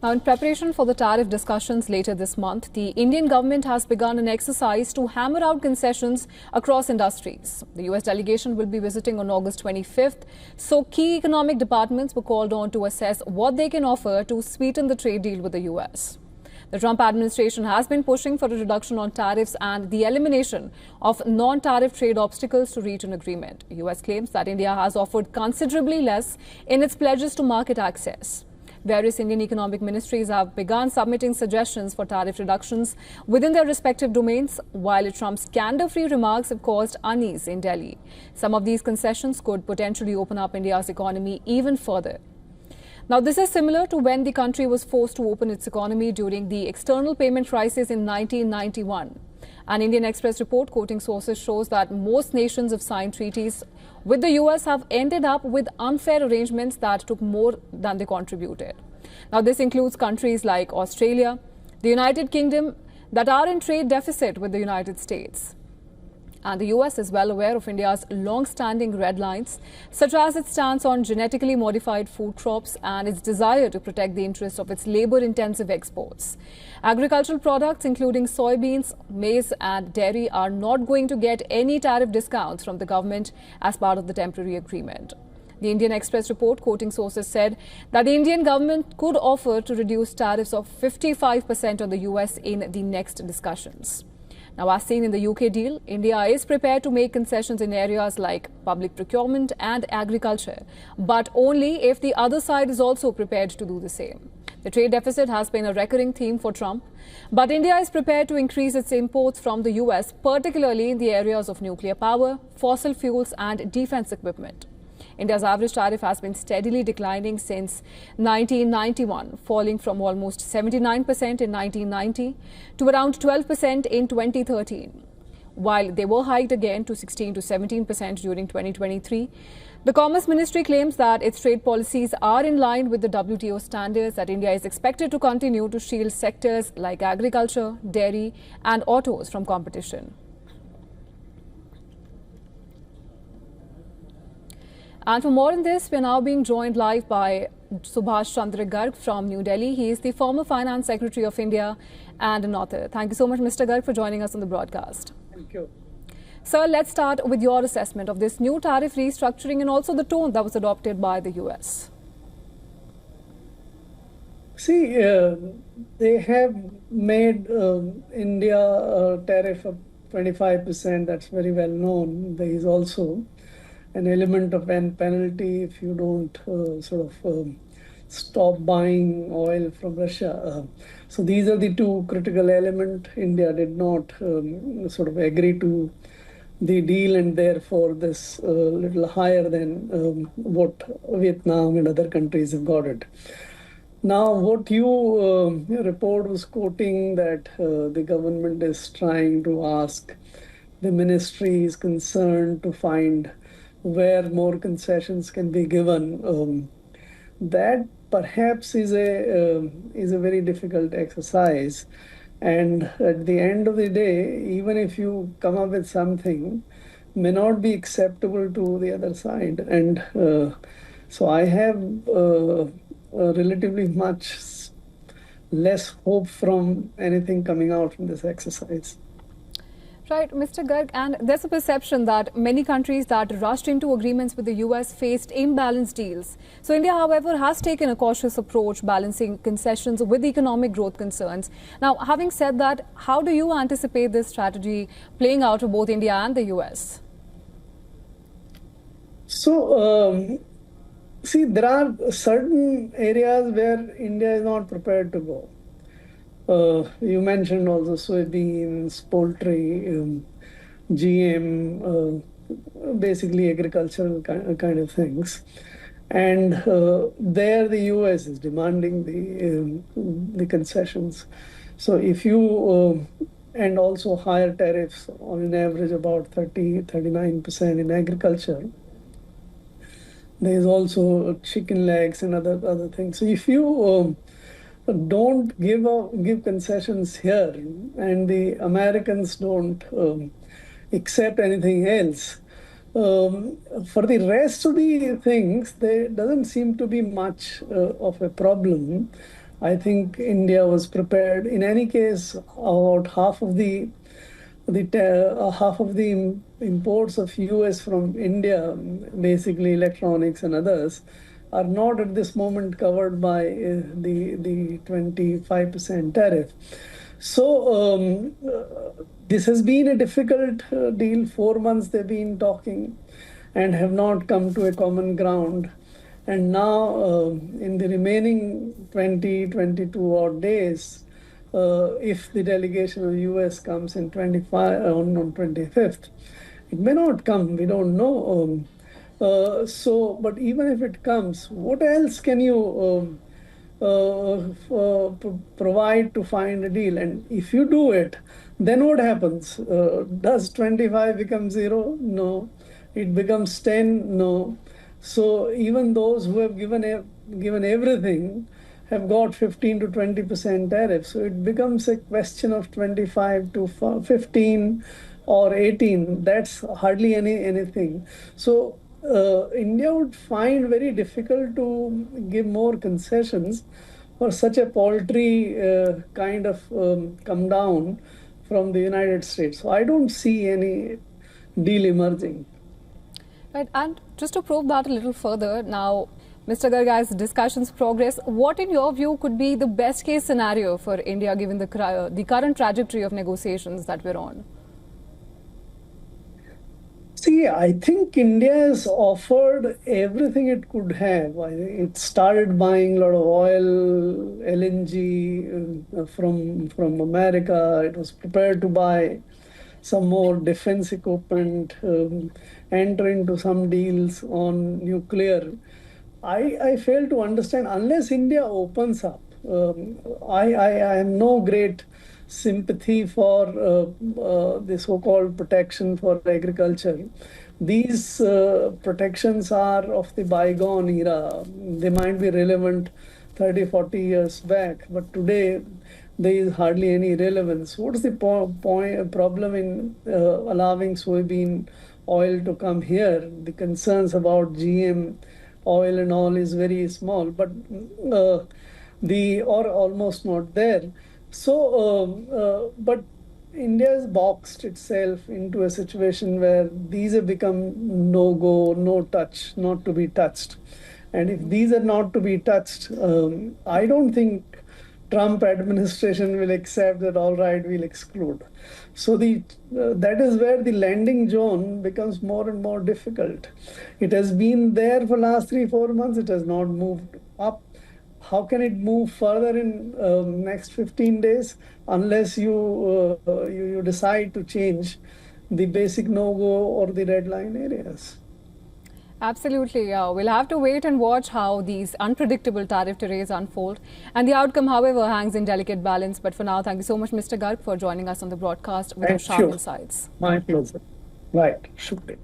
Now, in preparation for the tariff discussions later this month, the Indian government has begun an exercise to hammer out concessions across industries. The US delegation will be visiting on August 25th, so key economic departments were called on to assess what they can offer to sweeten the trade deal with the US. The Trump administration has been pushing for a reduction on tariffs and the elimination of non-tariff trade obstacles to reach an agreement. The US claims that India has offered considerably less in its pledges to market access. Various Indian economic ministries have begun submitting suggestions for tariff reductions within their respective domains, while Trump's candor-free remarks have caused unease in Delhi. Some of these concessions could potentially open up India's economy even further. Now, this is similar to when the country was forced to open its economy during the external payment crisis in 1991. An Indian Express report quoting sources shows that most nations have signed treaties with the US have ended up with unfair arrangements that took more than they contributed. Now, this includes countries like Australia, the United Kingdom that are in trade deficit with the United States. And the US is well aware of India's long-standing red lines, such as its stance on genetically modified food crops and its desire to protect the interests of its labor-intensive exports. Agricultural products, including soybeans, maize and dairy, are not going to get any tariff discounts from the government as part of the temporary agreement. The Indian Express report, quoting sources, said that the Indian government could offer to reduce tariffs of 55% on the US in the next discussions. Now, as seen in the UK deal, India is prepared to make concessions in areas like public procurement and agriculture, but only if the other side is also prepared to do the same. The trade deficit has been a recurring theme for Trump, but India is prepared to increase its imports from the US, particularly in the areas of nuclear power, fossil fuels and defense equipment. India's average tariff has been steadily declining since 1991, falling from almost 79% in 1990 to around 12% in 2013. While they were hiked again to 16 to 17% during 2023, the Commerce Ministry claims that its trade policies are in line with the WTO standards, that India is expected to continue to shield sectors like agriculture, dairy and autos from competition. And for more on this, we are now being joined live by Subhash Chandra Garg from New Delhi. He is the former Finance Secretary of India and an author. Thank you so much, Mr. Garg, for joining us on the broadcast. Thank you. Sir, let's start with your assessment of this new tariff restructuring and also the tone that was adopted by the US. See, they have made India a tariff of 25%. That's very well known. There is also an element of an penalty if you don't stop buying oil from Russia. So these are the two critical elements. India did not agree to the deal, and therefore this little higher than what Vietnam and other countries have got it. Now, what your report was quoting that the government is trying to ask the ministries concerned to find where more concessions can be given, that perhaps is a very difficult exercise. And at the end of the day, even if you come up with something, may not be acceptable to the other side. And so I have relatively much less hope from anything coming out from this exercise. Right, Mr. Garg, and there's a perception that many countries that rushed into agreements with the US faced imbalanced deals. So India, however, has taken a cautious approach, balancing concessions with economic growth concerns. Now, having said that, how do you anticipate this strategy playing out for both India and the US? So, see, there are certain areas where India is not prepared to go. You mentioned also soybeans, poultry, GM, basically agricultural kind of things. And there the US is demanding the concessions. So if you, and also higher tariffs on an average about 39% in agriculture. There is also chicken legs and other things. So if you don't give concessions here, and the Americans don't accept anything else, for the rest of the things, there doesn't seem to be much of a problem. I think India was prepared. In any case, about half of the imports of US from India, basically electronics and others, are not at this moment covered by the 25% tariff. So this has been a difficult deal. 4 months they've been talking and have not come to a common ground. And now in the remaining 22 odd days, if the delegation of US comes in 25 on 25th, it may not come. We don't know. But even if it comes, what else can you provide to find a deal? And if you do it, then what happens? Does 25 become 0? No. It becomes 10? No. So even those who have given everything have got 15 to 20% tariff. So it becomes a question of 25 to 15 or 18. That's hardly anything. So India would find very difficult to give more concessions for such a paltry kind of come down from the United States. So I don't see any deal emerging. Right, and just to probe that a little further, now, Mr. Garg, as discussions progress, what in your view could be the best case scenario for India given the current trajectory of negotiations that we're on? See, I think India has offered everything it could have. It started buying a lot of oil, LNG from America. It was prepared to buy some more defense equipment, enter into some deals on nuclear. I fail to understand, unless India opens up, I have no great sympathy for the so-called protection for agriculture. These protections are of the bygone era. They might be relevant 30, 40 years back, but today there is hardly any relevance. What is the problem in allowing soybean oil to come here? The concerns about GM oil and all is very small, but or almost not there. So, but India has boxed itself into a situation where these have become no-go, no-touch, not to be touched. And if these are not to be touched, I don't think Trump administration will accept that, all right, we'll exclude. So that is where the landing zone becomes more and more difficult. It has been there for last 3-4 months. It has not moved up. How can it move further in next 15 days unless you decide to change the basic no-go or the red line areas? Absolutely. We'll have to wait and watch how these unpredictable tariff terrains unfold. And the outcome, however, hangs in delicate balance. But for now, thank you so much, Mr. Garg, for joining us on the broadcast with your sharp insights. My pleasure. Right. Shukriya.